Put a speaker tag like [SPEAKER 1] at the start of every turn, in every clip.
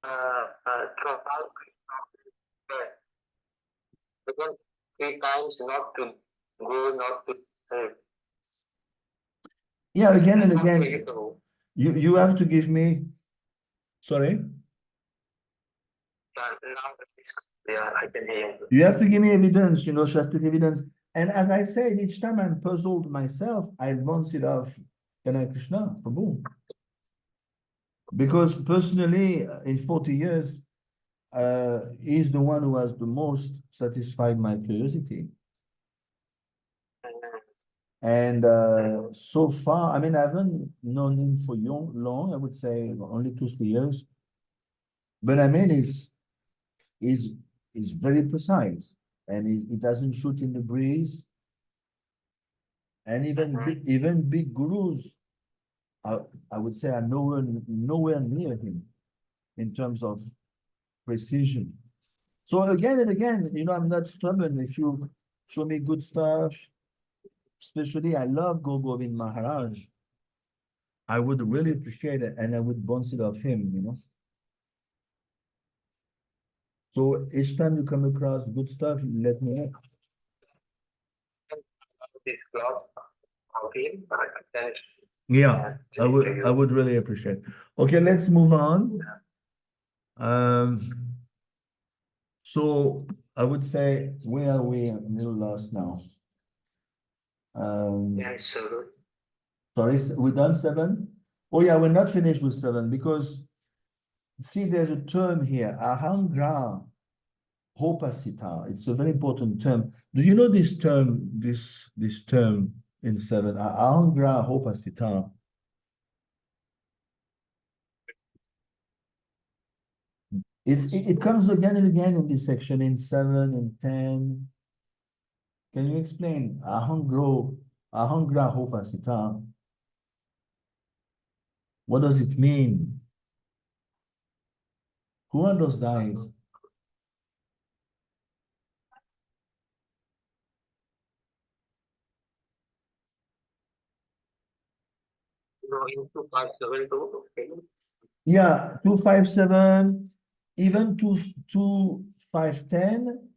[SPEAKER 1] Trafalgar, because 3 times not to go, not to serve.
[SPEAKER 2] Yeah, again and
[SPEAKER 1] Not
[SPEAKER 2] again,
[SPEAKER 1] vegetable.
[SPEAKER 2] you have to give me, sorry?
[SPEAKER 1] Now yeah, I can hear you.
[SPEAKER 2] You have to give me evidence, so I have to give evidence. And as I said, each time I'm puzzled myself, I bounce it off Kanai Krishna, Prabhu. Because personally, in 40 years, he's the one who has the most satisfied my curiosity. And so far, I mean, I haven't known him for long, I would say only 2-3 years. But I mean, is very precise, and it doesn't shoot in the breeze. And even big gurus, I would say, are nowhere near him in terms of precision. So again and again, I'm not stubborn. If you show me good stuff, especially I love Guru Govind Maharaj, I would really appreciate it, and I would bounce it off him. So each time you come across good stuff, let me know.
[SPEAKER 1] This club of him, then
[SPEAKER 2] Yeah, I would really appreciate. Okay, let's move on. So I would say, where are we? A little lost now.
[SPEAKER 1] yeah, so
[SPEAKER 2] Sorry, we're done 7? Oh yeah, we're not finished with 7 because see, there's a term here, ahangra hopasita. It's a very important term. Do you know this term, this term in 7, ahangra hopasita? It comes again and again in this section in 7 and 10. Can you explain ahangra hopasita? What does it mean? Who are those guys?
[SPEAKER 1] in 257 okay.
[SPEAKER 2] Yeah, 257, even 510.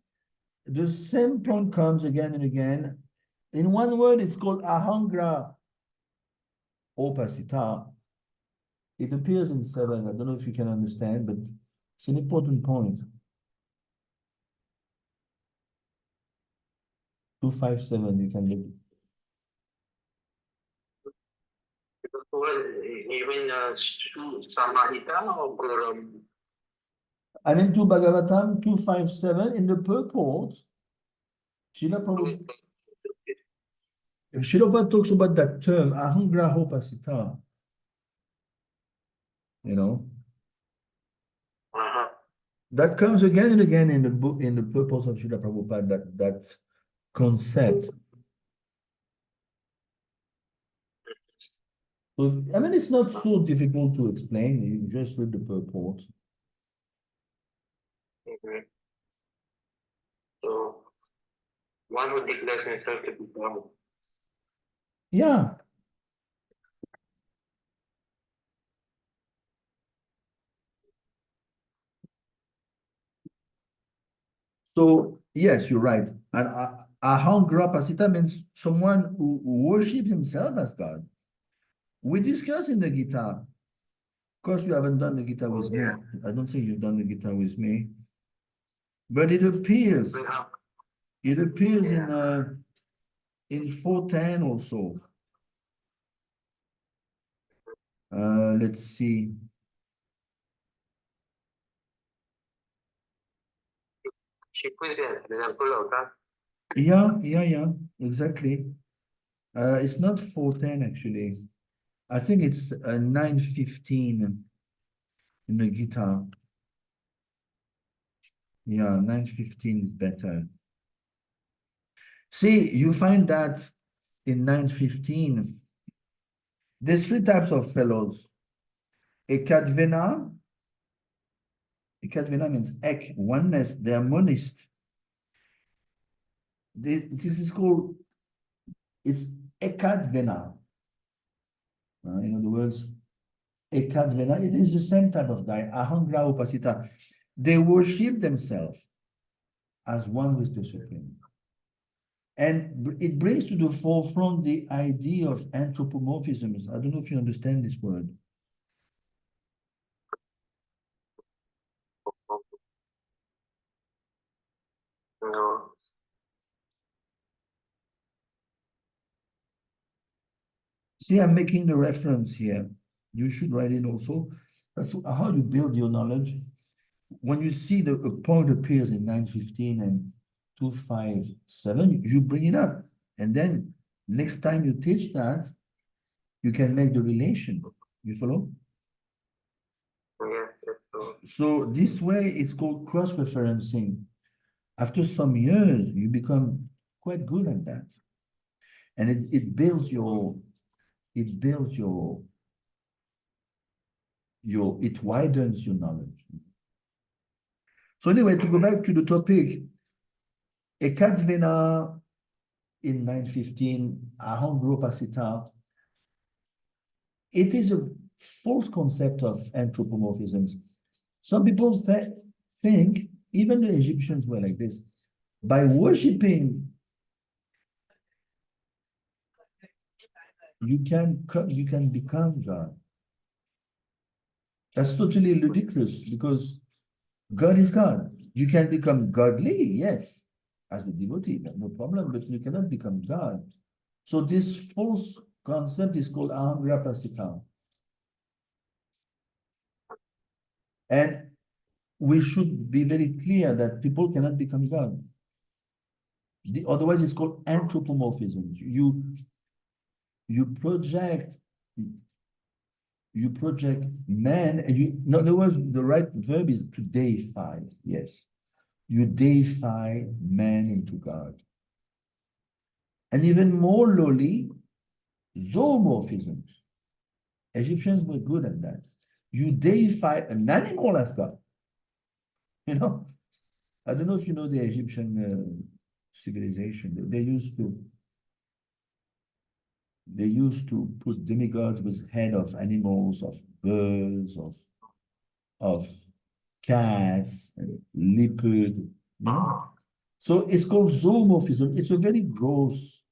[SPEAKER 2] The same point comes again and again. In one word, it's called ahangra opasita. It appears in 7. I don't know if you can understand, but it's an important point. 257, you can look.
[SPEAKER 1] Even Samahita or Guram.
[SPEAKER 2] And into Bhagavatam 257, in the purport, Srila Prabhupada talks about that term, ahangra hopasita. That comes again and again in the book, in the purpose of Srila Prabhupada, that concept. So, I mean, it's not so difficult to explain. You just read the purport.
[SPEAKER 1] So one would declare himself to be God.
[SPEAKER 2] Yeah. So, yes, you're right. And ahangra pasita means someone who worships himself as God. We discussed in the Gita. Of course, you haven't done the Gita with me. I don't think you've done the Gita with me. But it appears in 410 also. Let's see.
[SPEAKER 1] She puts an example of that.
[SPEAKER 2] Yeah, exactly. It's not 410 actually. I think it's 915 in the Gita. Yeah, 915 is better. See, you find that in 915, there's 3 types of fellows. Ekadvena means ek, oneness, they're monist. This is called, it's Ekadvena. In other words, Ekadvena, it is the same type of guy, Ahangra Upasita. They worship themselves as one with the Supreme. And it brings to the forefront the idea of anthropomorphisms. I don't know if you understand this word.
[SPEAKER 1] No.
[SPEAKER 2] See, I'm making the reference here. You should write it also. That's how you build your knowledge. When you see a point appears in 915 and 257, you bring it up. And then next time you teach that, you can make the relation. You follow?
[SPEAKER 1] Yes, yes, no.
[SPEAKER 2] So this way it's called cross-referencing. After some years, you become quite good at that. And it builds your, it widens your knowledge. So anyway, to go back to the topic, Ekatvena in 915, Ahondropasita, it is a false concept of anthropomorphisms. Some people think, even the Egyptians were like this, by worshipping, you can become God. That's totally ludicrous because God is God. You can become godly, yes, as a devotee, no problem, but you cannot become God. So this false concept is called Ahangra Prasita. And we should be very clear that people cannot become God. Otherwise, it's called anthropomorphism. You project man, and in other words, the right verb is to deify. Yes, you deify man into God. And even more lowly, zoomorphisms. Egyptians were good at that. You deify an animal as God. You know, I don't know if you know the Egyptian civilization. They used to put demigods with head of animals, of birds, of cats, and leopard. You know? So it's called zoomorphism. It's a very gross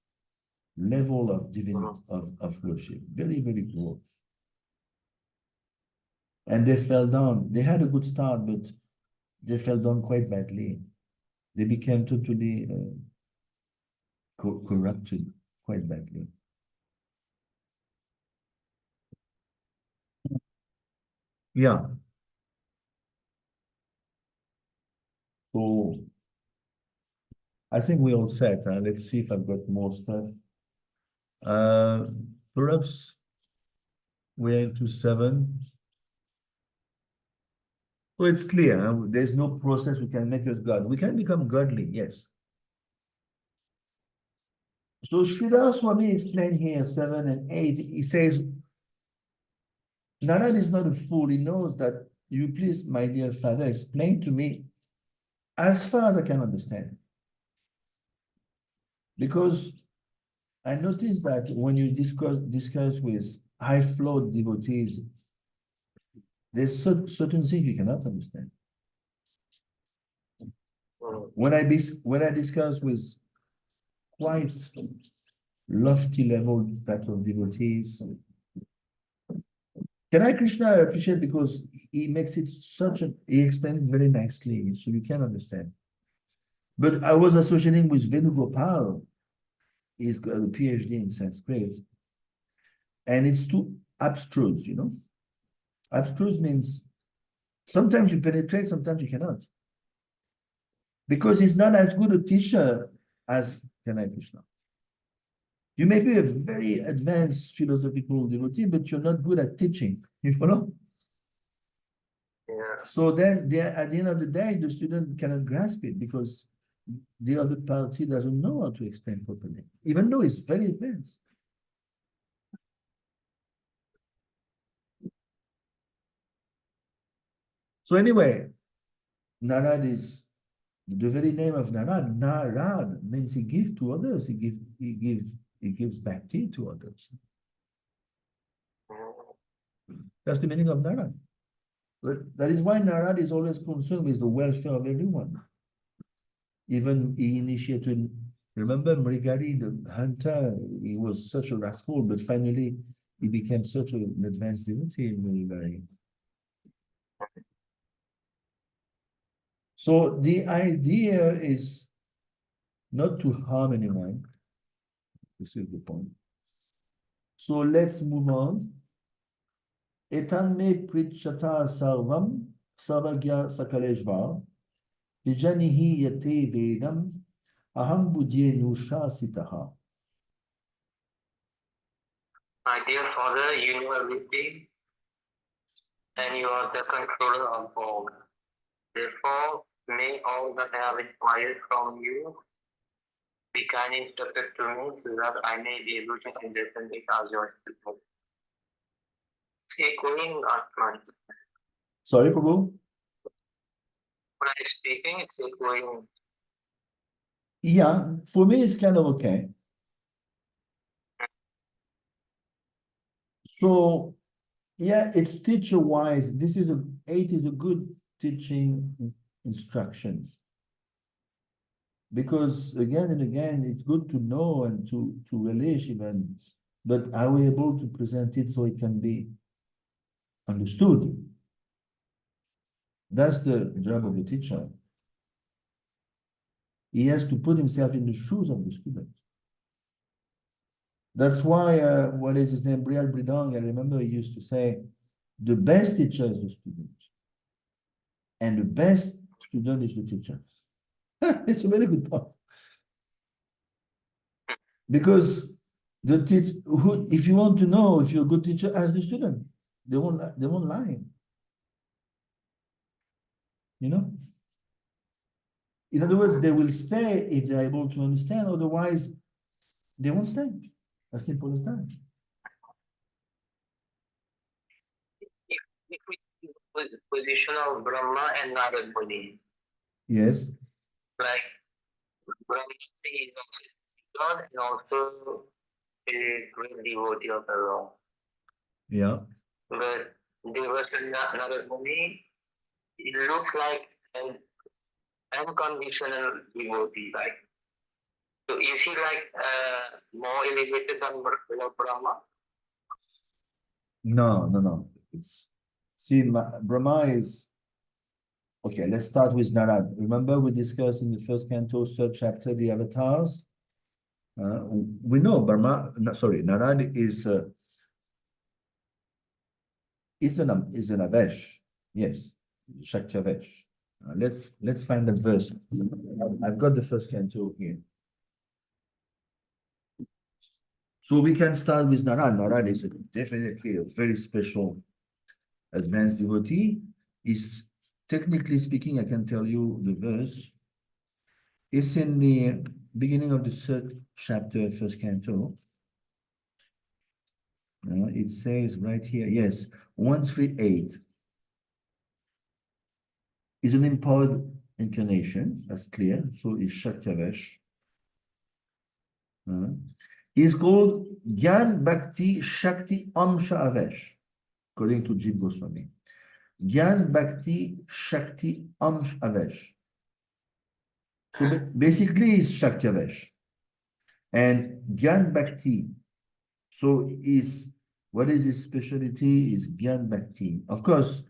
[SPEAKER 2] level of divinity of worship. Very, very gross. And they fell down. They had a good start, but they fell down quite badly. They became totally corrupted quite badly. Yeah. So I think we all set. Let's see if I've got more stuff. Perhaps we're into 7. So it's clear. There's no process we can make us God. We can become godly, yes. So Sridhar Swami explained here 7 and 8. He says, Narad is not a fool. He knows that you please, my dear father, explain to me as far as I can understand. Because I noticed that when you discuss with high-flowed devotees, there's certain things you cannot understand. When I discuss with quite lofty level type of devotees, Kanai Krishna I appreciate because he makes it he explains it very nicely, so you can understand. But I was associating with Venugopal. He's got a PhD in Sanskrit, and it's too abstruse, you know. Abstruse means sometimes you penetrate, sometimes you cannot. Because he's not as good a teacher as Kanai Krishna. You may be a very advanced philosophical devotee, but you're not good at teaching. You follow?
[SPEAKER 1] Yeah.
[SPEAKER 2] So then at the end of the day, the student cannot grasp it because the other party doesn't know how to explain properly, even though it's very advanced. So anyway, Narad is the very name of Narad. Narad means he gives to others. He gives bhakti to others. That's the meaning of Narad. But that is why Narad is always concerned with the welfare of everyone. Even he initiated, remember Mrigari, the hunter, he was such a rascal, but finally he became such an advanced devotee in Mrigari. So the idea is not to harm anyone. This is the point. So let's move on. Etanme prichata sarvam sarvagya sakaleshvar vijanihi yate vedam aham buddhye nusha sitaha.
[SPEAKER 1] My dear Father, you know everything, and you are the controller of all. Therefore, may all that I have inquired from you be kindly instructed to me so that I may be able to understand it as your people. Echoing Atman.
[SPEAKER 2] Sorry, Prabhu?
[SPEAKER 1] When I'm speaking, it's echoing.
[SPEAKER 2] Yeah, for me it's kind of okay. So yeah, it's teacher wise. This is 8 is a good teaching instruction. Because again and again, it's good to know and to relish even, but are we able to present it so it can be understood? That's the job of the teacher. He has to put himself in the shoes of the student. That's why, what is his name? Brial Bridong, I remember he used to say, the best teacher is the student. And the best student is the teacher. It's a very good point. Because the if you want to know if you're a good teacher, ask the student. They won't lie. You know? In other words, they will stay if they're able to understand, otherwise they won't stay. As simple as that.
[SPEAKER 1] If we see the position of Brahma and Narad Muni,
[SPEAKER 2] Yes.
[SPEAKER 1] like Brahma is God and also a great devotee of the Lord.
[SPEAKER 2] Yeah.
[SPEAKER 1] But Narad Muni, it looks like an unconditional devotee, like. So is he like more elevated than Lord Brahma?
[SPEAKER 2] No. It's Brahma is okay. Let's start with Narad. Remember, we discussed in the first canto, 3rd chapter, the avatars. We know Brahma. No, sorry, Narad is an Avesh. Yes, Shakti-Avesh. Let's find that verse. I've got the first canto here. So we can start with Narad. Narad is definitely a very special advanced devotee. Is technically speaking, I can tell you the verse. It's in the beginning of the 3rd chapter, first canto. It says right here, yes, 138 is an empowered incarnation, that's clear. So it's Shakti-Avesh. He's called Gyan Bhakti Shakti Amsha Avesh, according to Jiva Goswami. Gyan Bhakti Shakti Amsha Avesh. So basically, it's Shakti-Avesh. And Gyan Bhakti. So what is his specialty? Is Gyan Bhakti. Of course,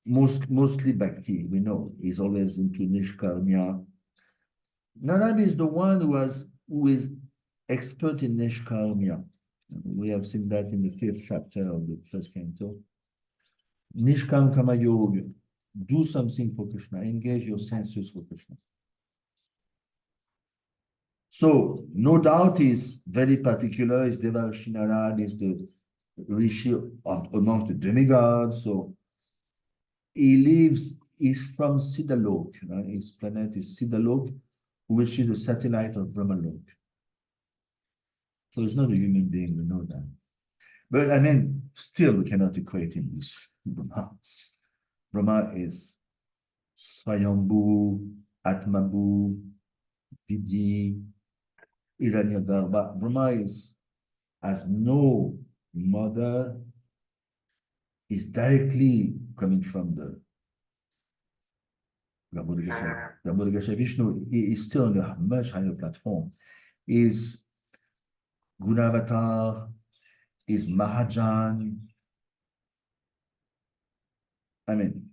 [SPEAKER 2] mostly Bhakti, we know. He's always into Nishkarmya. Narad is the one who is expert in Nishkarmya. We have seen that in the 5th chapter of the first canto. Nishkam Kama Yoga. Do something for Krishna. Engage your senses for Krishna. So, no doubt he's very particular. Is Devarshi Narad, is the Rishi amongst the demigods. So, he's from Siddhalok. His planet is Siddhalok, which is a satellite of Brahmalok. So, he's not a human being, we know that. But I mean, still, we cannot equate him with Brahma. Brahma is Swayambhu, Atmabhu, Vidhi, Hiranyagarbha. Brahma has no mother, is directly coming from the Gambodgasha Vishnu is still on a much higher platform. Is Gunavatar, is Mahajan. I mean,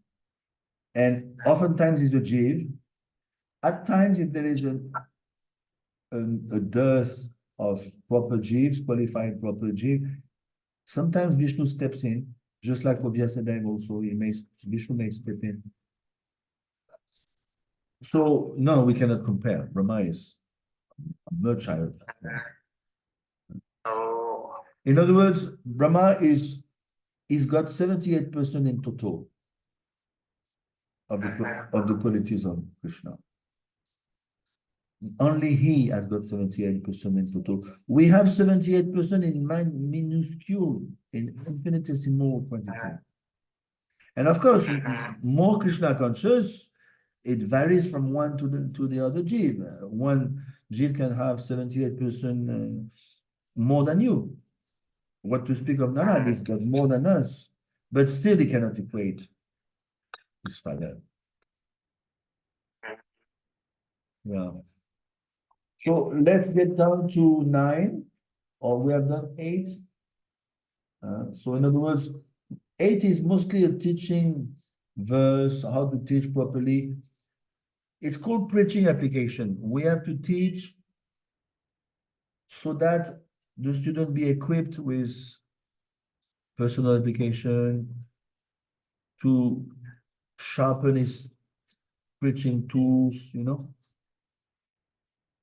[SPEAKER 2] and oftentimes is a Jiv. At times, if there is a dearth of proper Jivs, qualified proper Jiv, sometimes Vishnu steps in, just like for Vyasadeva also, Vishnu may step in. So no, we cannot compare. Brahma is much higher platform.
[SPEAKER 1] Oh,
[SPEAKER 2] In other words, Brahma is got 78% in total of the qualities of Krishna. Only he has got 78% in total. We have 78% in minuscule, in infinitesimal quantity. And of course, more Krishna conscious, it varies from one to the other Jiv. One Jiv can have 78% more than you. What to speak of Nara, he's got more than us, but still he cannot equate his father. Yeah. So let's get down to 9, or we have done 8. So in other words, 8 is mostly a teaching verse, how to teach properly. It's called preaching application. We have to teach so that the student be equipped with personal application to sharpen his preaching tools, you know.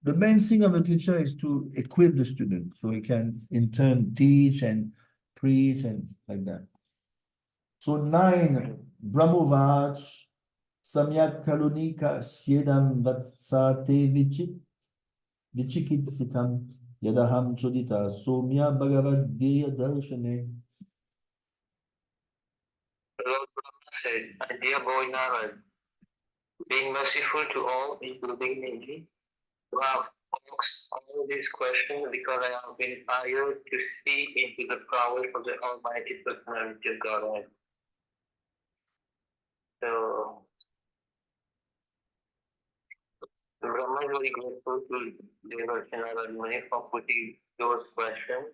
[SPEAKER 2] The main thing of a teacher is to equip the student so he can in turn teach and preach and like that. So 9, Brahmovaj, Samyak Kalunika Siedam Vatsate Vichikit Sitam Yadaham Chodita Somya Bhagavad Virya Darshane.
[SPEAKER 1] Lord Brahma said, Dear boy Narad, being merciful to all, including me, you have asked all these questions because I have been hired to see into the prowess of the Almighty Personality of Godhead. So, Brahma is very grateful to Devarshana Radmani for putting those questions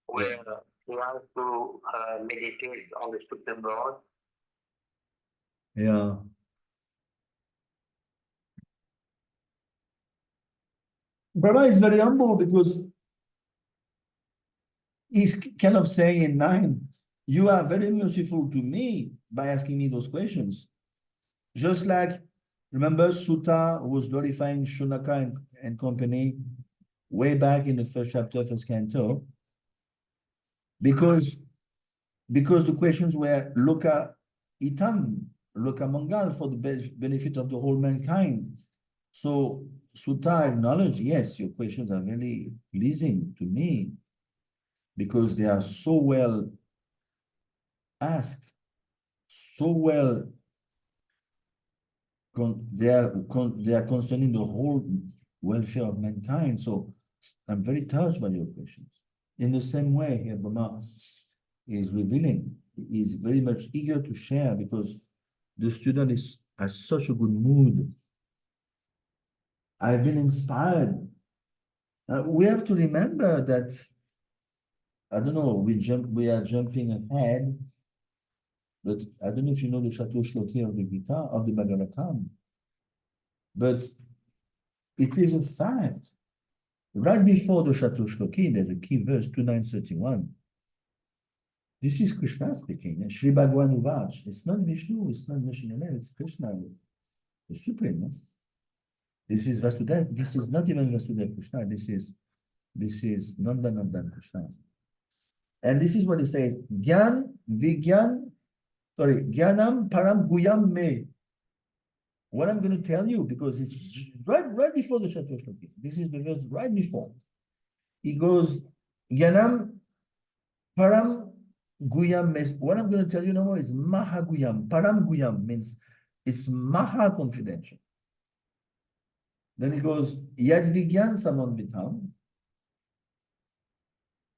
[SPEAKER 1] where he has to meditate on the Supreme Lord.
[SPEAKER 2] Yeah. Brahma is very humble because he's kind of saying in 9, you are very merciful to me by asking me those questions. Just like, remember Sutta was glorifying Shunaka and company way back in the first chapter, first canto, because the questions were Loka Itam, Loka Mangal, for the benefit of the whole mankind. So Sutta acknowledged, yes, your questions are very pleasing to me because they are so well asked, so well, they are concerning the whole welfare of mankind. So I'm very touched by your questions. In the same way, here Brahma is revealing, is very much eager to share because the student has such a good mood. I've been inspired. We have to remember that, I don't know, we are jumping ahead, but I don't know if you know the Chateau Shloki of the Gita, of the Bhagavatam, but it is a fact. Right before the Chateau Shloki, there's a key verse, 2931. This is Krishna speaking, and Sri Bhagwan Uvaj. It's not Vishnu, it's not Vishnu, it's Krishna, the Supreme. No? This is Vasudeva. This is not even Vasudeva Krishna. This is Nandanandan Krishna. And this is what it says: Gyan Vigyan, Gyanam Param Guyam Me. What I'm going to tell you, because it's right before the Chateau Shloki. This is the verse right before. He goes, Gyanam Param Guyam Me. What I'm going to tell you now is Maha Guyam. Param Guyam means it's Maha confidential. Then he goes, Yad Vigyan Samanvitam.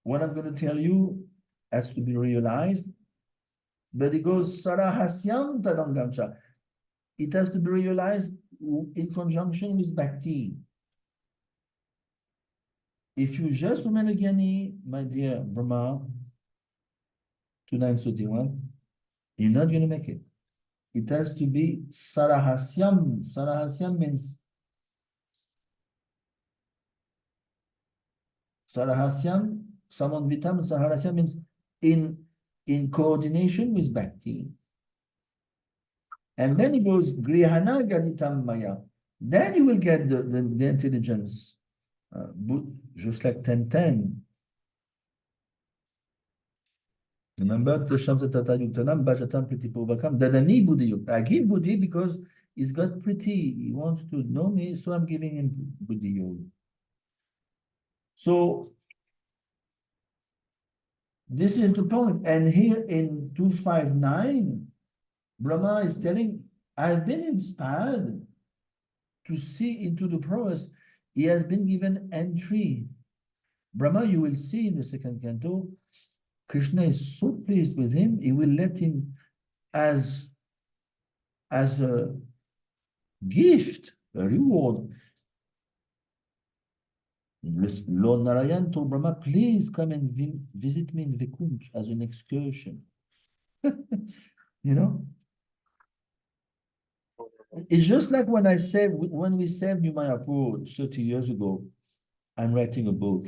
[SPEAKER 2] What I'm going to tell you has to be realized But it goes Sarahasyam Tadangamcha. It has to be realized in conjunction with Bhakti. If you just remain a Gyani, my dear Brahma, 2931, you're not going to make it. It has to be Sarahasyam. Sarahasyam means Sarahasyam, Samanvitam, Sarahasyam means in coordination with Bhakti. And then it goes Grihana Gaditam Maya. Then you will get the intelligence, just like 1010. Remember, Tashamsa Tata Yuktanam, Bhajatam Priti Purvakam, Dadani Buddhi. I give Buddhi because he's got pretty, he wants to know me, so I'm giving him Buddhi Yoga. So, this is the point. And here in 259, Brahma is telling, I've been inspired to see into the prowess. He has been given entry. Brahma, you will see in the second canto, Krishna is so pleased with him, he will let him as a gift, a reward. Lord Narayan told Brahma, please come and visit me in Vaikunt as an excursion. You know? It's just like when we saved New Mayapur 30 years ago, I'm writing a book.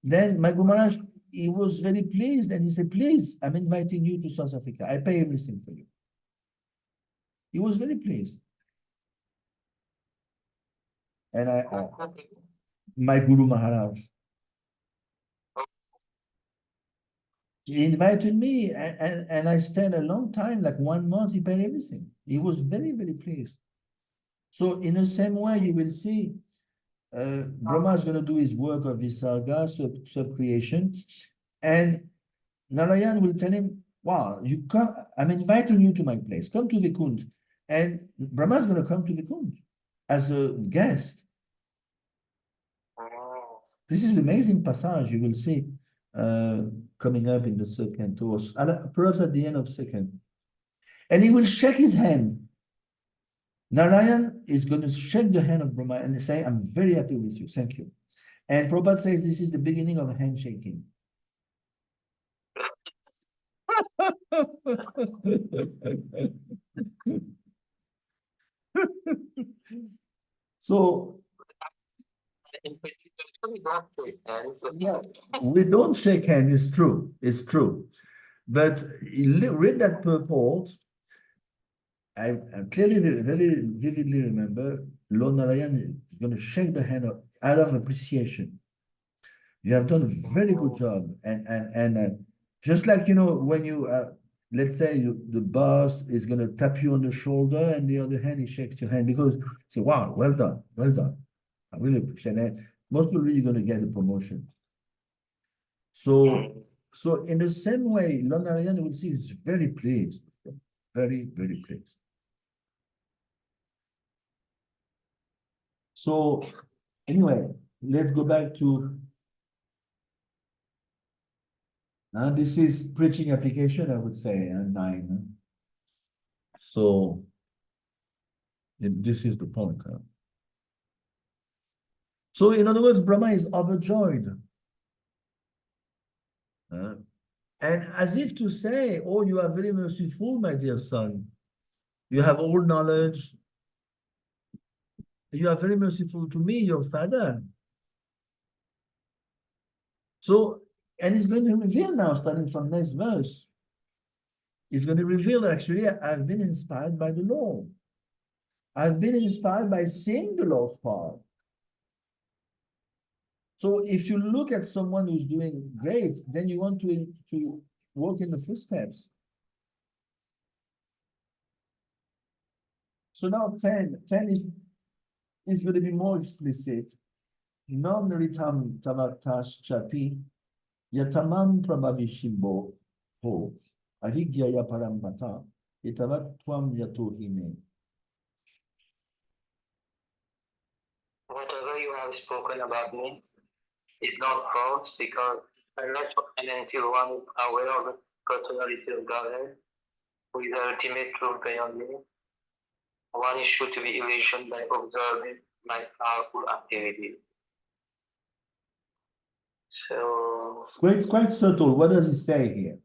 [SPEAKER 2] Then my Guru Maharaj, he was very pleased and he said, please, I'm inviting you to South Africa. I pay everything for you. He was very pleased. And my Guru Maharaj, he invited me and I stayed a long time, like 1 month, he paid everything. He was very, very pleased. So in the same way, you will see Brahma is going to do his work of Visarga, sub-creation, and Narayan will tell him, wow, you come, I'm inviting you to my place, come to Vaikunt. And Brahma is going to come to Vaikunt as a guest. This is an amazing passage you will see coming up in the second canto, perhaps at the end of second. And he will shake his hand. Narayan is going to shake the hand of Brahma and say, I'm very happy with you, thank you. And Prabhupada says this is the beginning of handshaking. So we don't shake hands, it's true, it's true. But read that purport. I clearly, very vividly remember Lord Narayan is going to shake the hand out of appreciation. You have done a very good job. And just like, you know, when you, let's say the boss is going to tap you on the shoulder and the other hand, he shakes your hand because say, wow, well done, well done. I really appreciate that. Most probably you're going to get a promotion. So in the same way, Lord Narayan will see is very pleased, very, very pleased. So anyway, let's go back to this is preaching application, I would say, 9. So this is the point. So in other words, Brahma is overjoyed. And as if to say, oh, you are very merciful, my dear son. You have all knowledge. You are very merciful to me, your father. So, and he's going to reveal now, starting from next verse. He's going to reveal, actually, I've been inspired by the Lord. I've been inspired by seeing the Lord's power. So if you look at someone who's doing great, then you want to walk in the footsteps. So now 10 is going to be more explicit. Nam naritam tavatash chapi yatamam prabhavishimbo ho avigyaya parambata itavat twam yatohime.
[SPEAKER 1] Whatever you have spoken about me is not false because unless and until one is aware of the personality of Godhead, who is the ultimate truth beyond me. One issue to be illusion by observing my powerful activity. So,
[SPEAKER 2] It's quite subtle. What does he say here?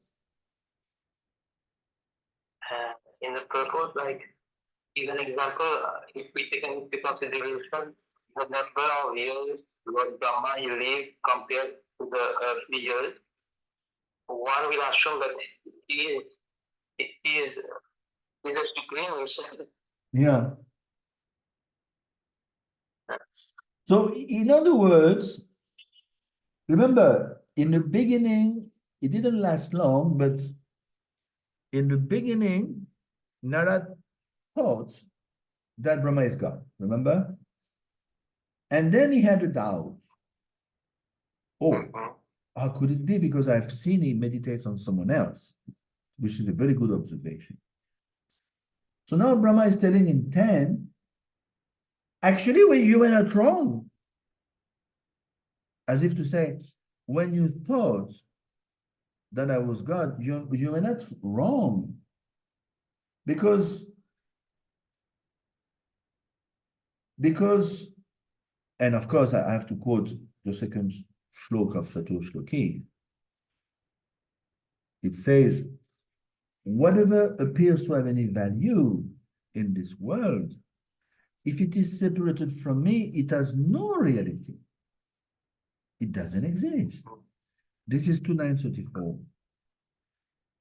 [SPEAKER 1] in the purpose, like, give an example, if we take into consideration the number of years Lord Brahma he lived compared to the earthly years, one will assume that it is a supreme person.
[SPEAKER 2] Yeah. So, in other words, remember, in the beginning, it didn't last long, but in the beginning, Narad thought that Brahma is God, remember? And then he had a doubt. Oh, how could it be? Because I've seen him meditate on someone else, which is a very good observation. So now Brahma is telling in 10, actually, you were not wrong. As if to say, when you thought that I was God, you were not wrong. Because, and of course, I have to quote the second shlok of Sato Shloki. It says, whatever appears to have any value in this world, if it is separated from me, it has no reality. It doesn't exist. This is 2934.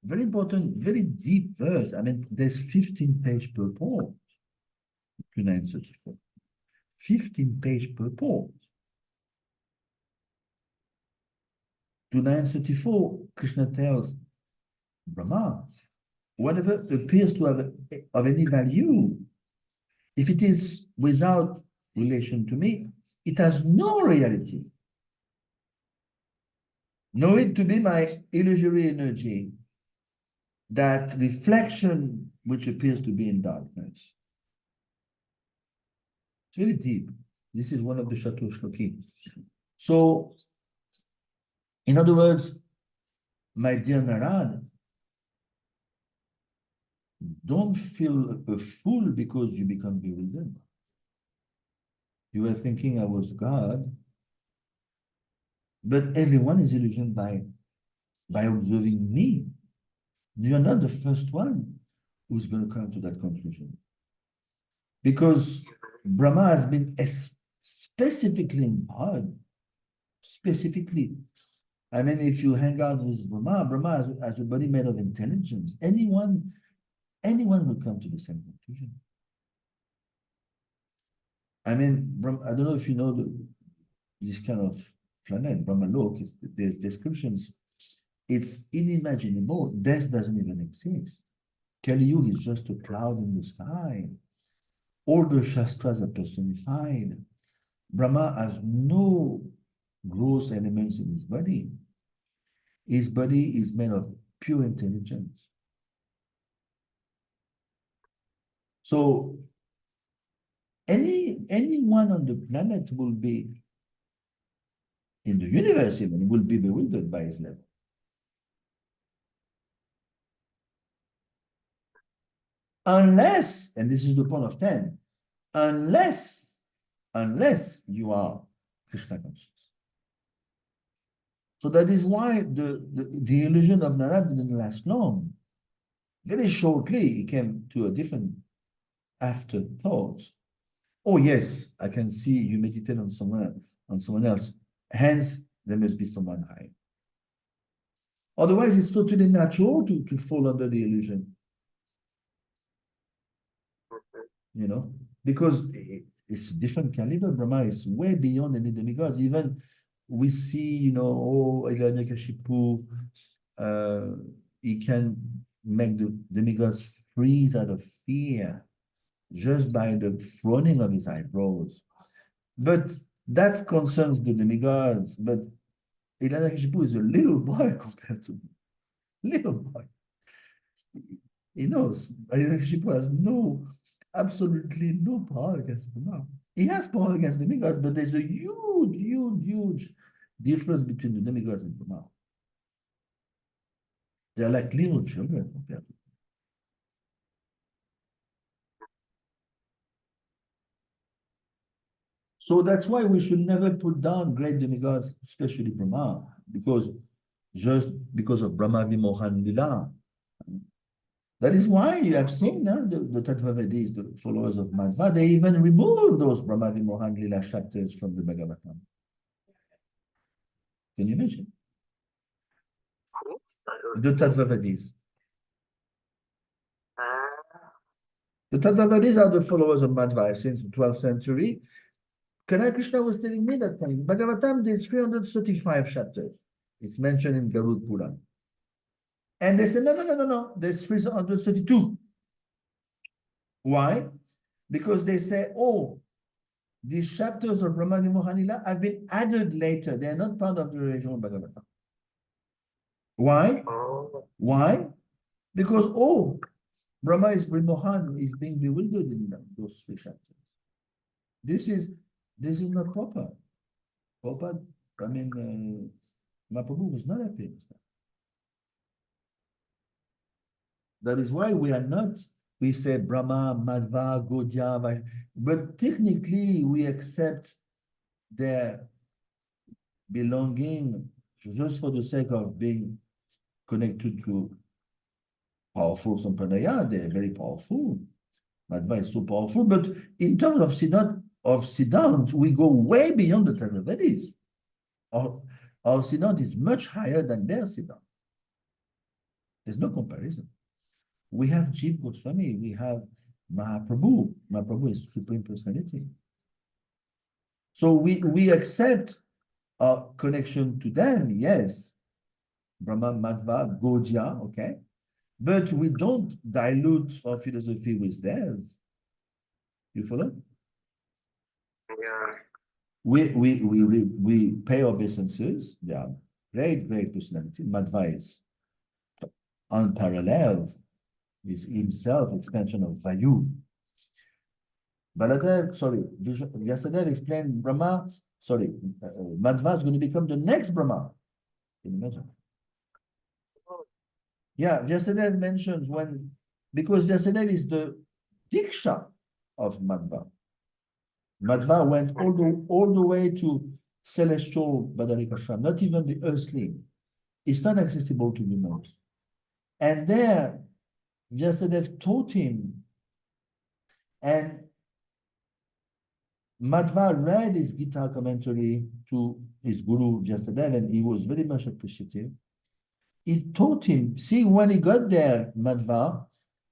[SPEAKER 2] Very important, very deep verse. I mean, there's 15 page purport. 2934. 15 page purport. 2934, Krishna tells Brahma, whatever appears to have of any value, if it is without relation to me, it has no reality. Know it to be my illusory energy, that reflection which appears to be in darkness. It's very deep. This is one of the Chateau Shloki. So, in other words, my dear Narad, don't feel a fool because you become bewildered. You were thinking I was God, but everyone is illusioned by observing me. You're not the first one who's going to come to that conclusion. Because Brahma has been specifically empowered. Specifically. I mean, if you hang out with Brahma has a body made of intelligence. Anyone will come to the same conclusion. I mean, I don't know if you know this kind of planet, Brahmalok, there's descriptions. It's unimaginable. Death doesn't even exist. Kali Yuga is just a cloud in the sky. All the Shastras are personified. Brahma has no gross elements in his body. His body is made of pure intelligence. So anyone on the planet will be, in the universe even, will be bewildered by his level. Unless, and this is the point of 10, unless you are Krishna conscious. So that is why the illusion of Narad didn't last long. Very shortly, he came to a different afterthought. Oh yes, I can see you meditate on someone else. Hence, there must be someone high. Otherwise, it's totally natural to fall under the illusion. You know, because it's a different caliber. Brahma is way beyond any demigods. Even we see, you know, Hiranyakashipu, he can make the demigods freeze out of fear just by the frowning of his eyebrows. But that concerns the demigods. But Hiranyakashipu is a little boy compared to little boy. He knows Hiranyakashipu has absolutely no power against Brahma. He has power against demigods, but there's a huge difference between the demigods and Brahma. They're like little children compared to. So that's why we should never put down great demigods, especially Brahma, because just because of Brahma Vimohan Lila. That is why you have seen the Tattvavadis, the followers of Madhva, they even removed those Brahma Vimohan Lila chapters from the Bhagavatam. Can you imagine? The Tattvavadis. The Tattvavadis are the followers of Madhva since the 12th century. Kanai Krishna was telling me that time. Bhagavatam, there's 335 chapters. It's mentioned in Garud Puran. And they said, no, there's 332. Why? Because they say, oh, these chapters of Brahma Vimohanila have been added later. They are not part of the original Bhagavatam. Why? Why? Because, oh, Brahma is Vimohan is being bewildered in those three chapters. This is not proper. Proper, I mean, Mahaprabhu was not happy with that. That is why we are not, we say Brahma, Madhva, Gaudiya, but technically we accept their belonging just for the sake of being connected to powerful Sampradaya. They're very powerful. Madhva is so powerful, but in terms of Siddhant, we go way beyond the Tattvavadis. Our Siddhant is much higher than their Siddhant. There's no comparison. We have Jiva Goswami, we have Mahaprabhu. Mahaprabhu is Supreme Personality. So we accept our connection to them, yes. Brahma, Madhva, Gaudiya, okay. But we don't dilute our philosophy with theirs. You follow?
[SPEAKER 1] Yeah.
[SPEAKER 2] We pay obeisances. They are great personality. Madhva is unparalleled. Is himself expansion of Vayu. Baladev, sorry, Vyasadeva explained Brahma, Madhva is going to become the next Brahma. Can you imagine? Yeah, Vyasadeva mentions because Vyasadeva is the Diksha of Madhva. Madhva went all the way to celestial Badarikashram, not even the earthly. It's not accessible to humans. And there, Vyasadeva taught him, and Madhva read his Gita commentary to his guru Vyasadeva, and he was very much appreciative. He taught him, see, when he got there, Madhva,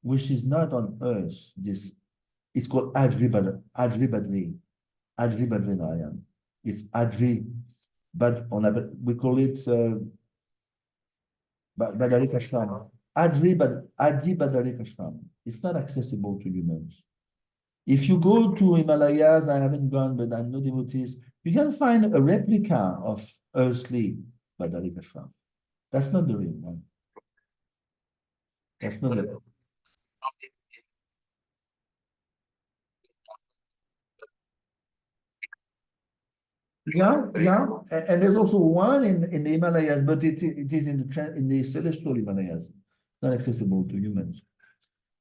[SPEAKER 2] which is not on earth, it's called Adri Badri Narayan. It's Adri, but we call it Badarika Shram. Adi Badarika Shram. It's not accessible to humans. If you go to Himalayas, I haven't gone, but I know devotees, you can find a replica of earthly Badarika Shram. That's not the real one. That's not the Yeah, and there's also one in the Himalayas, but it is in the celestial Himalayas, not accessible to humans.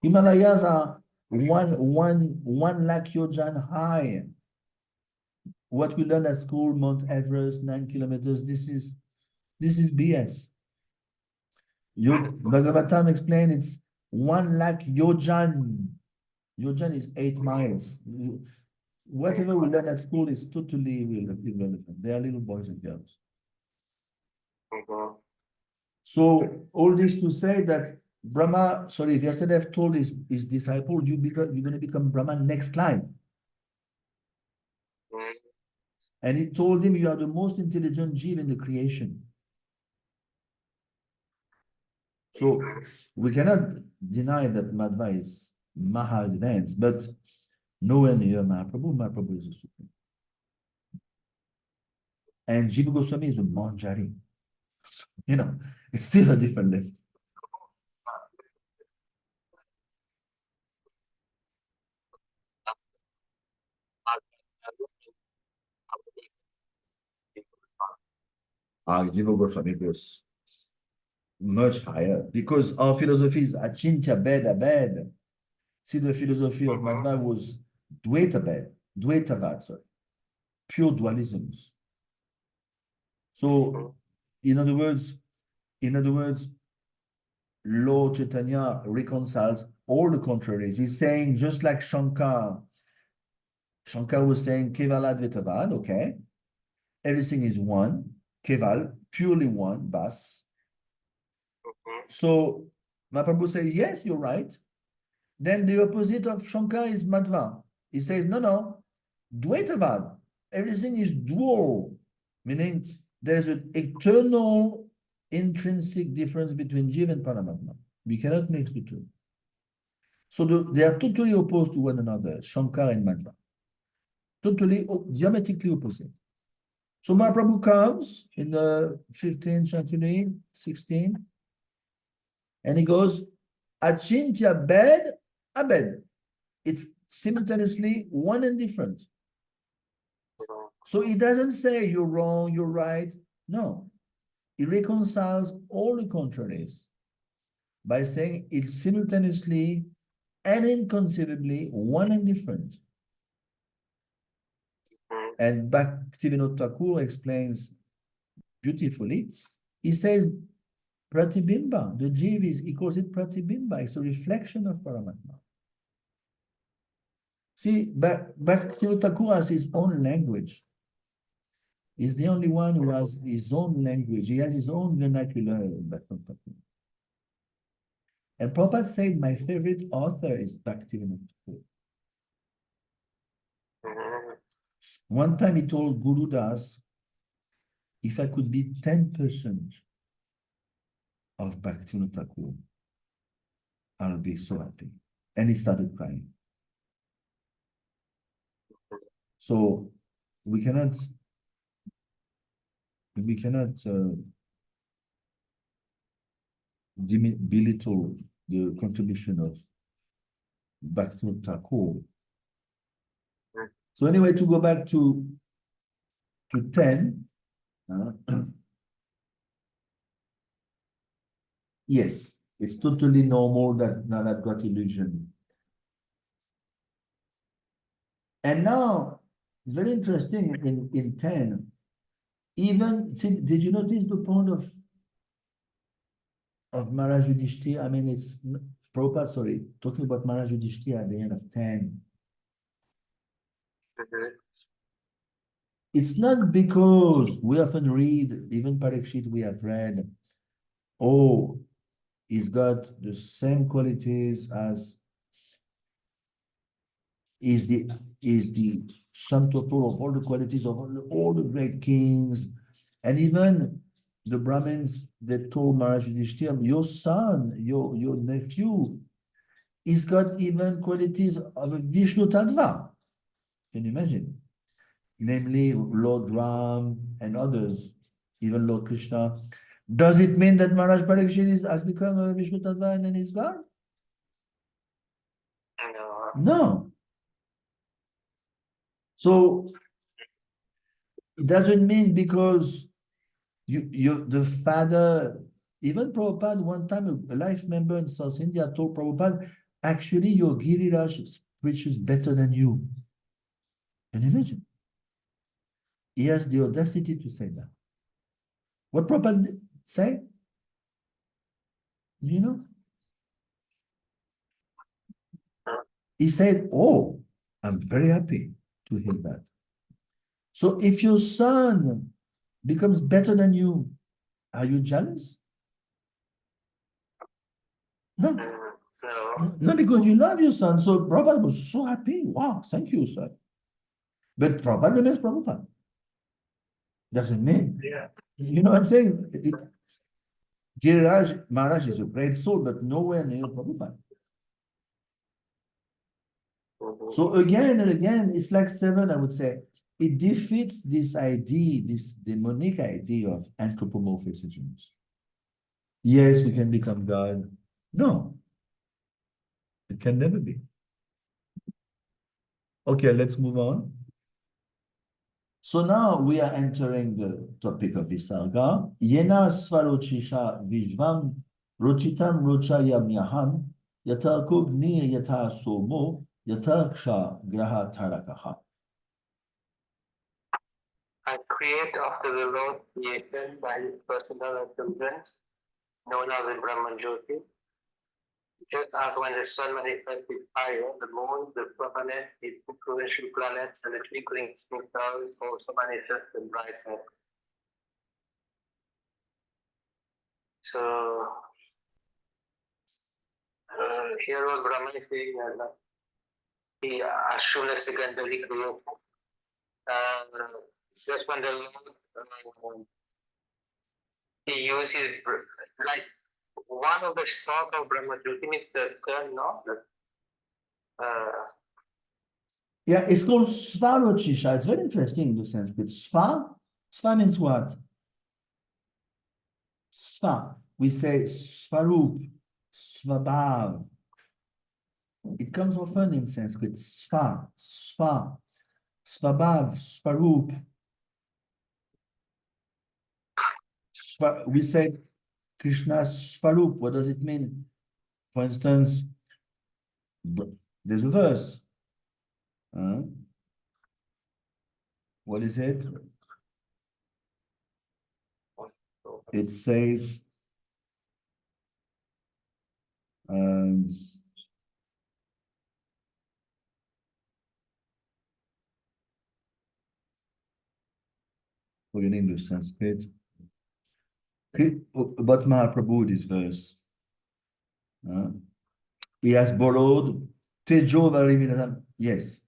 [SPEAKER 2] Himalayas are one lakh yojan high. What we learn at school, Mount Everest, 9 kilometers. This is BS. Bhagavatam explained it's 1 lakh yojan. Yojan is 8 miles. Whatever we learn at school is totally irrelevant. They are little boys and girls. So all this to say that Vyasadeva told his disciple, you're going to become Brahman next life. And he told him, you are the most intelligent Jeev in the creation. So we cannot deny that Madhva is Maha advanced, but nowhere near Mahaprabhu. Mahaprabhu is a supreme. And Jiva Goswami is a Manjari. You know, it's still a different level. Jiva Goswami goes. Much higher, because our philosophy is Achintya Bed Abed. See, the philosophy of Madhva was Dvaitavad, sorry, pure dualisms. So, in other words, Lord Chaitanya reconciles all the contraries. He's saying, just like Shankar was saying Kevala Dvaitavad, okay, everything is one, Keval, purely one, Bas. So Mahaprabhu says, yes, you're right. Then the opposite of Shankar is Madhva. He says, no, Dvaitavad, everything is dual, meaning there's an eternal intrinsic difference between Jiva and Paramatma. We cannot mix the two. So they are totally opposed to one another, Shankar and Madhva. Totally, diametrically opposite. So Mahaprabhu comes in the 15th century, 16, and he goes, Achintya Bed Abed. It's simultaneously one and different. So he doesn't say you're wrong, you're right. No. He reconciles all the contraries by saying it's simultaneously and inconceivably one and different. And Bhaktivinoda Thakur explains beautifully. He says, Pratibimba, the Jiva he calls it Pratibimba, it's a reflection of Paramatma. See, Bhaktivinoda Thakur has his own language. He's the only one who has his own language. He has his own vernacular, Bhaktivinoda Thakur. And Prabhupada said, my favorite author is Bhaktivinoda Thakur. One time he told Guru Das, if I could be 10% of Bhaktivinoda Thakur, I'll be so happy. And he started crying. So we cannot belittle the contribution of Bhaktivinoda Thakur. So anyway, to go back to 10, yes, it's totally normal that now I've got illusion. And now, it's very interesting in 10, even, see, did you notice the point of Maharaj Yudhishthira? I mean, it's, Prabhupada, sorry, talking about Maharaj Yudhishthira at the end of 10. It's not because we often read, even Parikshit we have read, oh, he's got the same qualities as is the sum total of all the qualities of all the great kings, and even the Brahmins that told Maharaj Yudhishthira, your son, your nephew, he's got even qualities of a Vishnu Tattva. Can you imagine? Namely, Lord Ram and others, even Lord Krishna. Does it mean that Maharaj Parikshit has become a Vishnu Tattva and then he's God? No. So it doesn't mean because you the father, even Prabhupada, one time a life member in South India told Prabhupada, actually your Giriraj preaches better than you. Can you imagine? He has the audacity to say that. What Prabhupada say? Do you know? He said, oh, I'm very happy to hear that. So if your son becomes better than you, are you jealous? No. No, because you love your son. So Prabhupada was so happy. Wow, thank you, sir. But Prabhupada remains Prabhupada. Doesn't mean, you know what I'm saying? Giriraj Maharaj is a great soul, but nowhere near Prabhupada. So again and again, it's like 7, I would say. It defeats this idea, this demonic idea of anthropomorphisms. Yes, we can become God. No, it can never be. Okay, let's move on. So now we are entering the topic of Visarga. Yena svarochisha vijvam rochitam rochayam yaham yatakub ni yata somo yataksha graha tarakaha.
[SPEAKER 1] I create after the Lord created by his personal effulgence, known as the Brahman Jyoti. Just as when the sun manifests its fire, the moon, the planet, its influential planets, and the twinkling stars also manifest the brightness. So here was Brahman saying that he Ashuna secondary creation. Just when the Lord he uses like one of the stalk of Brahma Jyoti means the sun, no?
[SPEAKER 2] Yeah, it's called Svarochisha. It's very interesting in the Sanskrit. Sva means what? Sva. We say Svarup, Svabhav. It comes often in Sanskrit. Sva, Svabhav, Svarup. We say Krishna's Svarup. What does it mean? For instance, there's a verse. What is it? It says, forgetting the Sanskrit. About Mahaprabhu, this verse. He has borrowed Tejo Varivinadam. Yes.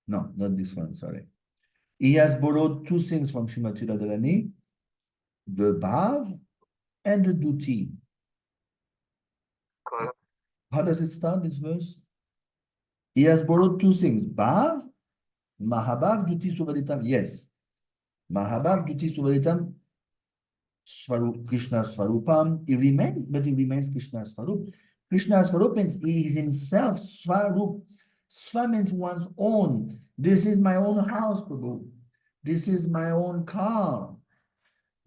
[SPEAKER 2] No, not this one, sorry. He has borrowed two things from Srimati Radharani, the Bhav and the Duti. How does it start, this verse? He has borrowed two things, Bhav, Mahabhav, Duti, Suvaritam. Yes. Mahabhav, Duti, Suvaritam, Krishna Swarupam. He remains, but he remains Krishna Swarup. Krishna Swarup means he is himself Swarup. Sva means one's own. This is my own house, Prabhu. This is my own car.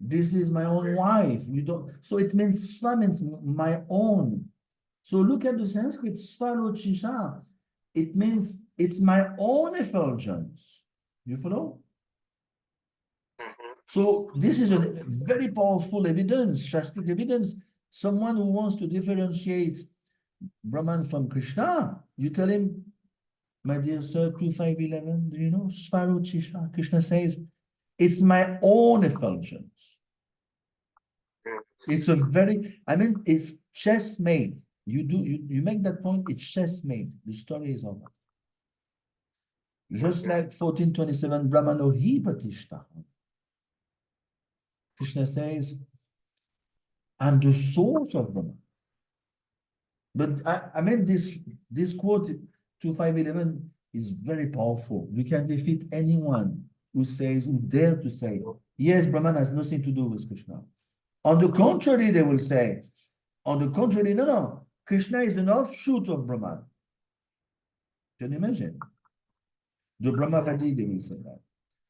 [SPEAKER 2] This is my own wife. You don't. So it means Sva means my own. So look at the Sanskrit Svarochisha. It means it's my own effulgence. You follow? So this is a very powerful evidence, Shastric evidence. Someone who wants to differentiate Brahman from Krishna, you tell him, my dear sir, 2511, do you know? Svarochisha. Krishna says, it's my own effulgence. It's a very, I mean, it's chess made. You make that point, it's chess made. The story is over. Just like 1427, Brahmano hi pratishta. Krishna says, I'm the source of Brahman. But I mean, this quote, 2511, is very powerful. You can defeat anyone who dare to say, yes, Brahman has nothing to do with Krishna. On the contrary, they will say, on the contrary, no, Krishna is an offshoot of Brahman. Can you imagine? The Brahmavadi, they will say that.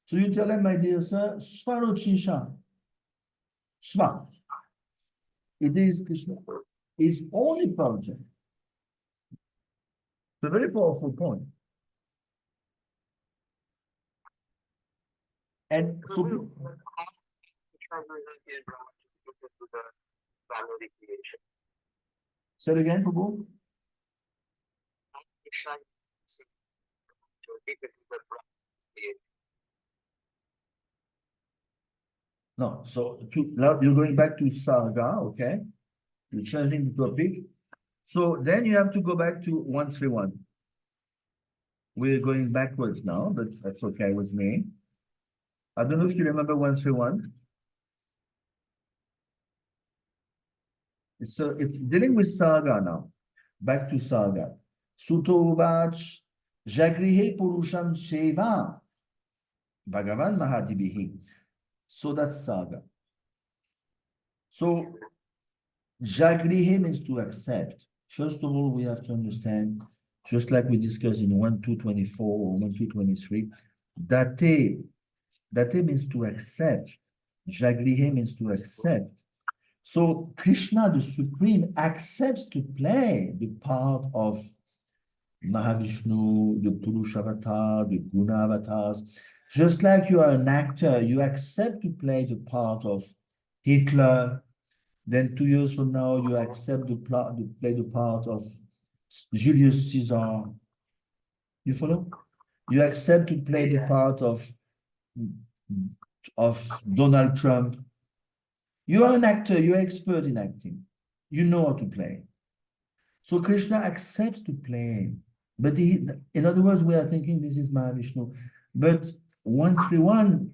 [SPEAKER 2] So you tell them, my dear sir, Svarochisha. Sva. It is Krishna. His only project. It's a very powerful point. And so, say it again, Prabhu. No, so now you're going back to Saga, okay? You're changing the topic. So then you have to go back to 131. We're going backwards now, but that's okay with me. I don't know if you remember 131. So it's dealing with Saga now. Back to Saga. Suto Uvach Jagrihe Purusham Sheva Bhagavan Mahadibihi. So that's Saga. So Jagrihe means to accept. First of all, we have to understand, just like we discussed in 1.2.24 or 1.2.23, Date Date means to accept. Jagrihe means to accept. So Krishna, the Supreme, accepts to play the part of Mahavishnu, the Purusha-avatar, the Guna-avatars. Just like you are an actor, you accept to play the part of Hitler. Then 2 years from now, you accept to play the part of Julius Caesar. You follow? You accept to play the part of Donald Trump. You are an actor, you're expert in acting. You know how to play. So Krishna accepts to play. But in other words, we are thinking this is Mahavishnu. But 131,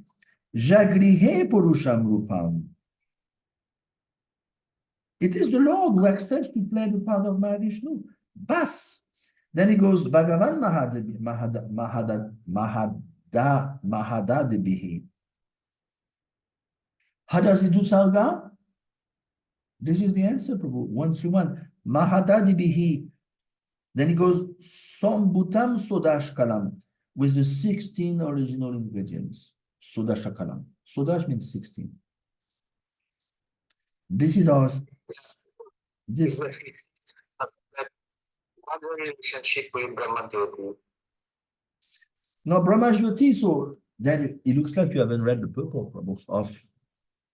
[SPEAKER 2] Jagrihe Purusham Rupam. It is the Lord who accepts to play the part of Mahavishnu. Bas. Then he goes, Bhagavan Mahadadebihi. How does he do Sarga? This is the answer, Prabhu. 131. Mahadadebihi. Then he goes, Sombhutam Sodash Kalam, with the 16 original ingredients. Sodash Kalam. Sodash means 16. This is our this.
[SPEAKER 1] What's the relationship with Brahma Jyoti?
[SPEAKER 2] No, Brahma Jyoti, so then it looks like you haven't read the purport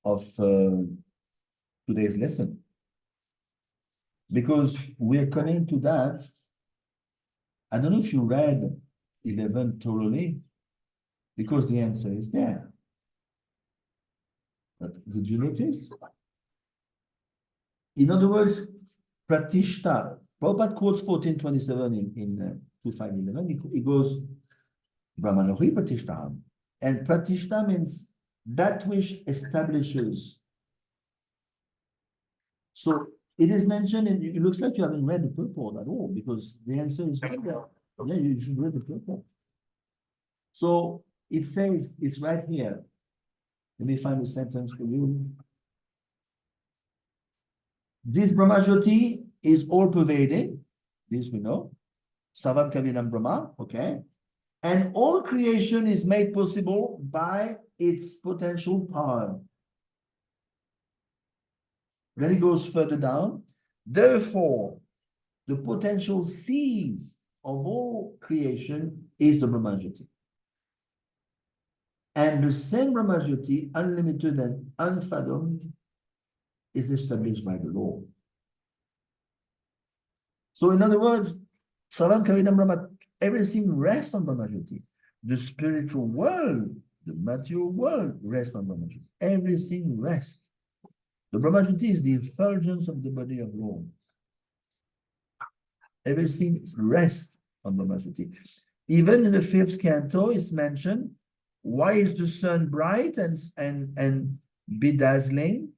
[SPEAKER 2] of today's lesson. Because we're coming to that. I don't know if you read 11 thoroughly, because the answer is there. But did you notice? In other words, Pratishta, Prabhupada quotes 1427 in 2511, he goes, Brahmanori Pratishta. And Pratishta means that which establishes. So it is mentioned, and it looks like you haven't read the purport at all, because the answer is right there. Yeah, you should read the purport. So it says, it's right here. Let me find the sentence for you. This Brahma Jyoti is all pervading. This we know. Savam Kavinam Brahma, okay? And all creation is made possible by its potential power. Then it goes further down. Therefore, the potential seeds of all creation is the Brahma Jyoti. And the same Brahma Jyoti, unlimited and unfathomed, is established by the Lord. So in other words, Savam Kavinam Brahma, everything rests on Brahma Jyoti. The spiritual world, the material world rests on Brahma Jyoti. Everything rests. The Brahma Jyoti is the effulgence of the body of Lord. Everything rests on Brahma Jyoti. Even in the 5th canto, it's mentioned, why is the sun bright and bedazzling?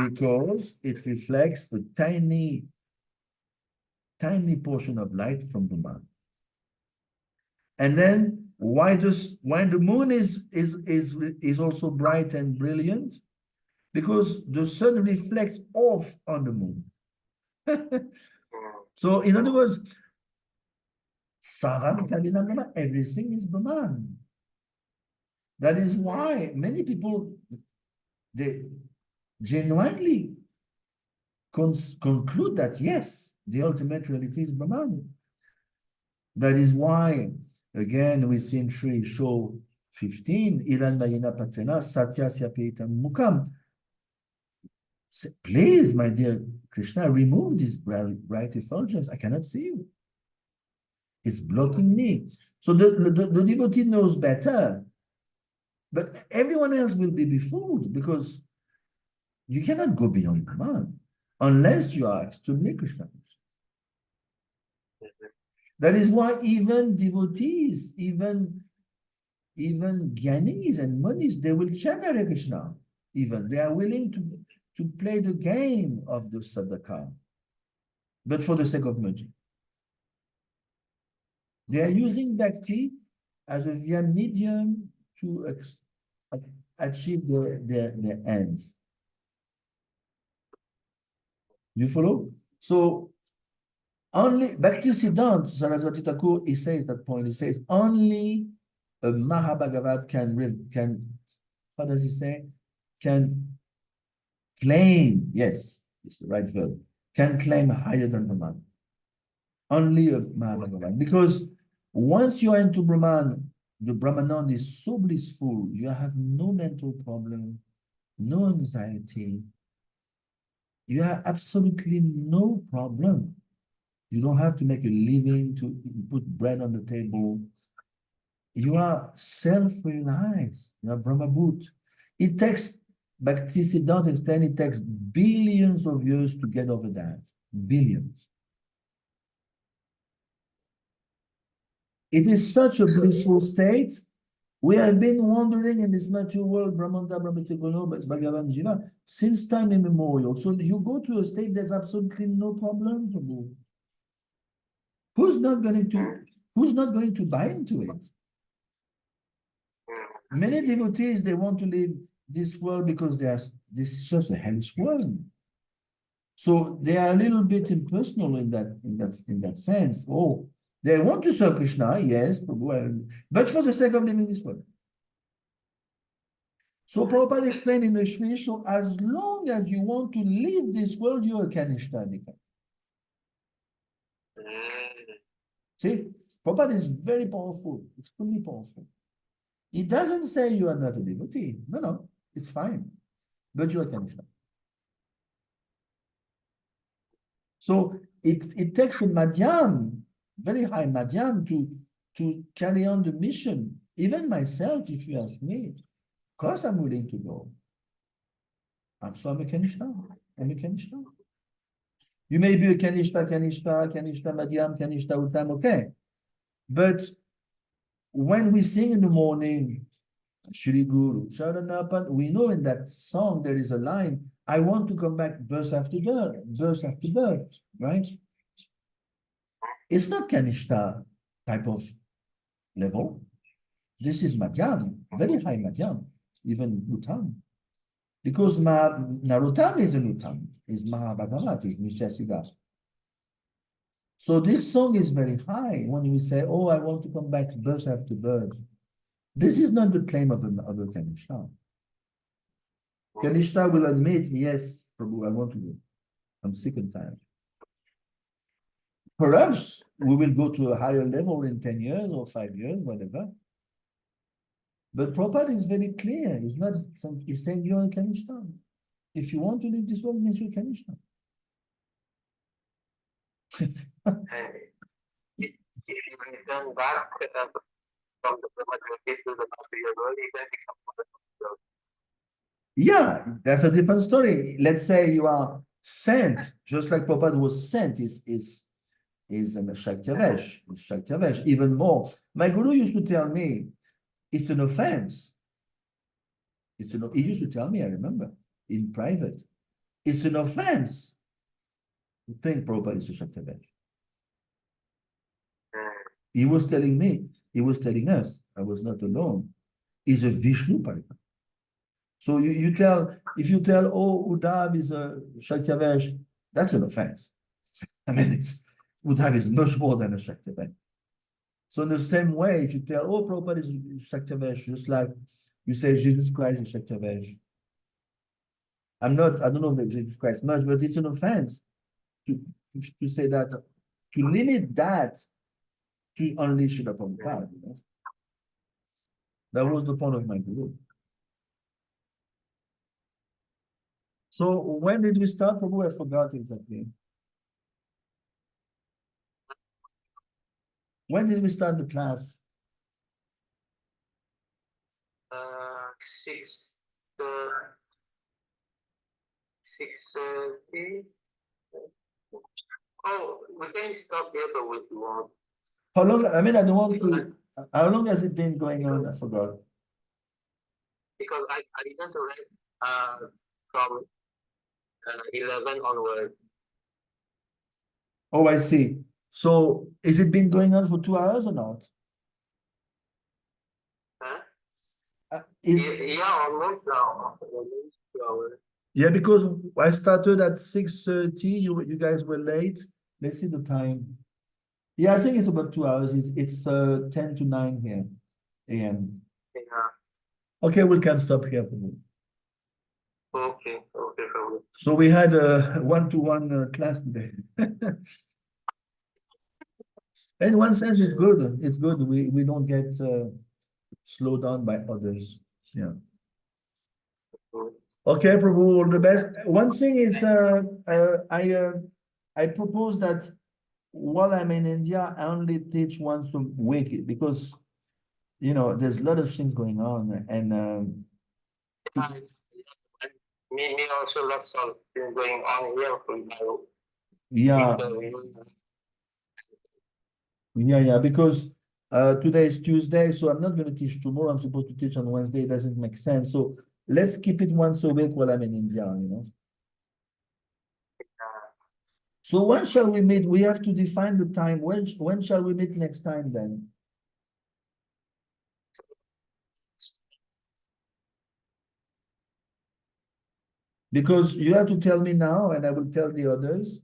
[SPEAKER 2] Because it reflects a tiny portion of light from the moon. And then why the moon is also bright and brilliant? Because the sun reflects off on the moon. So in other words, Savam Kavinam Brahma, everything is Brahman. That is why many people, they genuinely conclude that yes, the ultimate reality is Brahman. That is why, again, we see in Sri Show 15, Iran Mayina Patrena, Satya Syapaitam Mukam. Please, my dear Krishna, remove this bright effulgence. I cannot see you. It's blocking me. So the devotee knows better. But everyone else will be befooled, because you cannot go beyond Brahman unless you are extremely Krishna. That is why even devotees, even Gyanis and Munis, they will chant Hare Krishna. Even they are willing to play the game of the sadhaka, but for the sake of merging. They are using bhakti as a via medium to achieve their ends. You follow? So only Bhakti Siddhanta Saraswati Thakur, he says that point. He says only a Mahabhagavat can, how does he say? Can claim, yes, it's the right verb, can claim higher than Brahman. Only a Mahabhagavat. Because once you are into Brahman, the Brahmanand is so blissful, you have no mental problem, no anxiety. You have absolutely no problem. You don't have to make a living to put bread on the table. You are self-realized. You are Brahmabhut. It takes, Bhaktisiddhanta explained, it takes billions of years to get over that. Billions. It is such a blissful state. We have been wandering in this material world, Brahmanta, Brahmatigono, Bhagavan Jiva, since time immemorial. So you go to a state that's absolutely no problem to do. Who's not going to buy into it? Many devotees, they want to leave this world because this is just a hellish world. So they are a little bit impersonal in that sense. Oh, they want to serve Krishna, yes, but for the sake of living this world. So Prabhupada explained in the Shri Show, as long as you want to leave this world, you're a Kanishta. See, Prabhupada is very powerful, extremely powerful. He doesn't say you are not a devotee. No, it's fine. But you are Kanishta. So it takes a madhyam, very high madhyam, to carry on the mission. Even myself, if you ask me, of course I'm willing to go. I'm a Kanishta. I'm a Kanishta. You may be a Kanishta, madhyam, Kanishta, uttam, okay. But when we sing in the morning, Shri Guru, Sharanapan, we know in that song there is a line, I want to come back birth after birth, right? It's not Kanishta type of level. This is Madhyam, very high Madhyam, even Uttam. Because Narottam is an Uttam, is Mahabhagavat, is Nityasiddha. So this song is very high when we say, oh, I want to come back birth after birth. This is not the claim of a Kanishta. Kanishta will admit, yes, Prabhu, I want to go. I'm sick and tired. Perhaps we will go to a higher level in 10 years or 5 years, whatever. But Prabhupada is very clear. He's saying you're a Kanishta. If you want to leave this world, it means you're a Kanishta.
[SPEAKER 1] If you return back from the Brahmajyoti to the material world, you can become a Brahmajyoti.
[SPEAKER 2] Yeah, that's a different story. Let's say you are sent, just like Prabhupada was sent, is a Shaktivesh, even more. My guru used to tell me, it's an offense. He used to tell me, I remember, in private, it's an offense to think Prabhupada is a Shaktivesh. He was telling me, he was telling us, I was not alone, he's a Vishnu Parikam. So if you tell, oh, Uddhav is a Shaktivesh, that's an offense. I mean, Uddhav is much more than a Shaktivesh. So in the same way, if you tell, oh, Prabhupada is Shaktivesh, just like you say Jesus Christ is Shaktivesh. I don't know about Jesus Christ much, but it's an offense to say that, to limit that to only Srila Prabhupada. You know? That was the point of my guru. So when did we start, Prabhu? I forgot exactly. When did we start the class?
[SPEAKER 1] 6:30. Oh, we can stop here, but we want.
[SPEAKER 2] How long? I mean, I don't want to. How long has it been going on? I forgot.
[SPEAKER 1] Because I didn't read from 11 onward.
[SPEAKER 2] Oh, I see. So is it been going on for 2 hours or not?
[SPEAKER 1] Huh? Yeah, almost now. Almost 2 hours.
[SPEAKER 2] Yeah, because I started at 6:30. You guys were late. Let's see the time. Yeah, I think it's about 2 hours. It's 10 to 9 here. AM.
[SPEAKER 1] Yeah.
[SPEAKER 2] Okay, we can stop here, Prabhu.
[SPEAKER 1] Okay, Prabhu.
[SPEAKER 2] So we had a one-to-one class today. In one sense, it's good. It's good. We don't get slowed down by others. Yeah.
[SPEAKER 1] Good.
[SPEAKER 2] Okay, Prabhu, all the best. One thing is, I propose that while I'm in India, I only teach once a week because, you know, there's a lot of things going on, and
[SPEAKER 1] Me also lots of things going on here for my
[SPEAKER 2] yeah,
[SPEAKER 1] interview.
[SPEAKER 2] yeah, because today is Tuesday, so I'm not going to teach tomorrow. I'm supposed to teach on Wednesday. It doesn't make sense. So let's keep it once a week while I'm in India, you know. So when shall we meet? We have to define the time. When shall we meet next time then? Because you have to tell me now, and I will tell the others.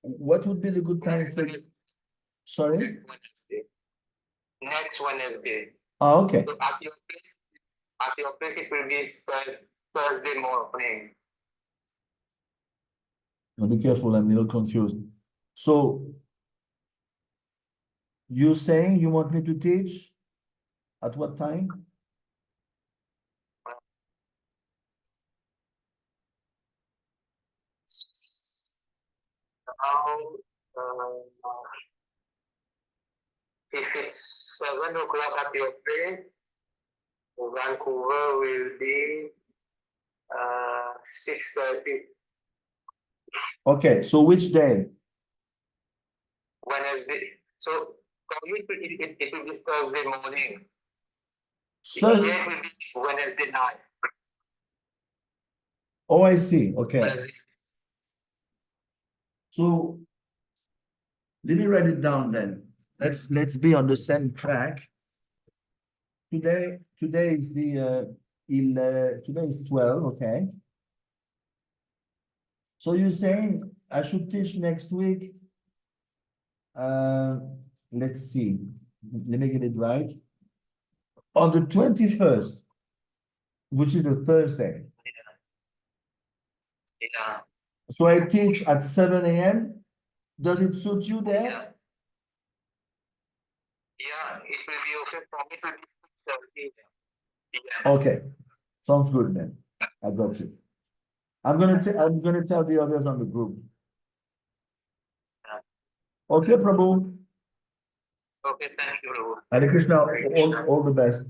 [SPEAKER 2] What would be the good time for you? Sorry?
[SPEAKER 1] Next Wednesday.
[SPEAKER 2] Oh, okay.
[SPEAKER 1] So at your place it will be Thursday morning.
[SPEAKER 2] Now be careful, I'm a little confused. So you saying you want me to teach at what time?
[SPEAKER 1] Now, if it's 7 o'clock at your place, Vancouver will be 6:30
[SPEAKER 2] Okay, so which day?
[SPEAKER 1] Wednesday. So for you it will be Thursday morning.
[SPEAKER 2] So,
[SPEAKER 1] Here it will be Wednesday night.
[SPEAKER 2] oh, I see. Okay.
[SPEAKER 1] Wednesday.
[SPEAKER 2] So let me write it down then. Let's be on the same track. Today is the today is 12, okay. So you're saying I should teach next week? Let's see. Let me get it right. On the 21st, which is a Thursday.
[SPEAKER 1] Yeah.
[SPEAKER 2] So I teach at 7 a.m. Does it suit you there?
[SPEAKER 1] Yeah, it will be okay for me to do 6:30. Yeah.
[SPEAKER 2] Okay, sounds good then. I got you. I'm gonna tell the others on the group. Okay, Prabhu.
[SPEAKER 1] Okay, thank you, Prabhu.
[SPEAKER 2] Hare Krishna, all the best.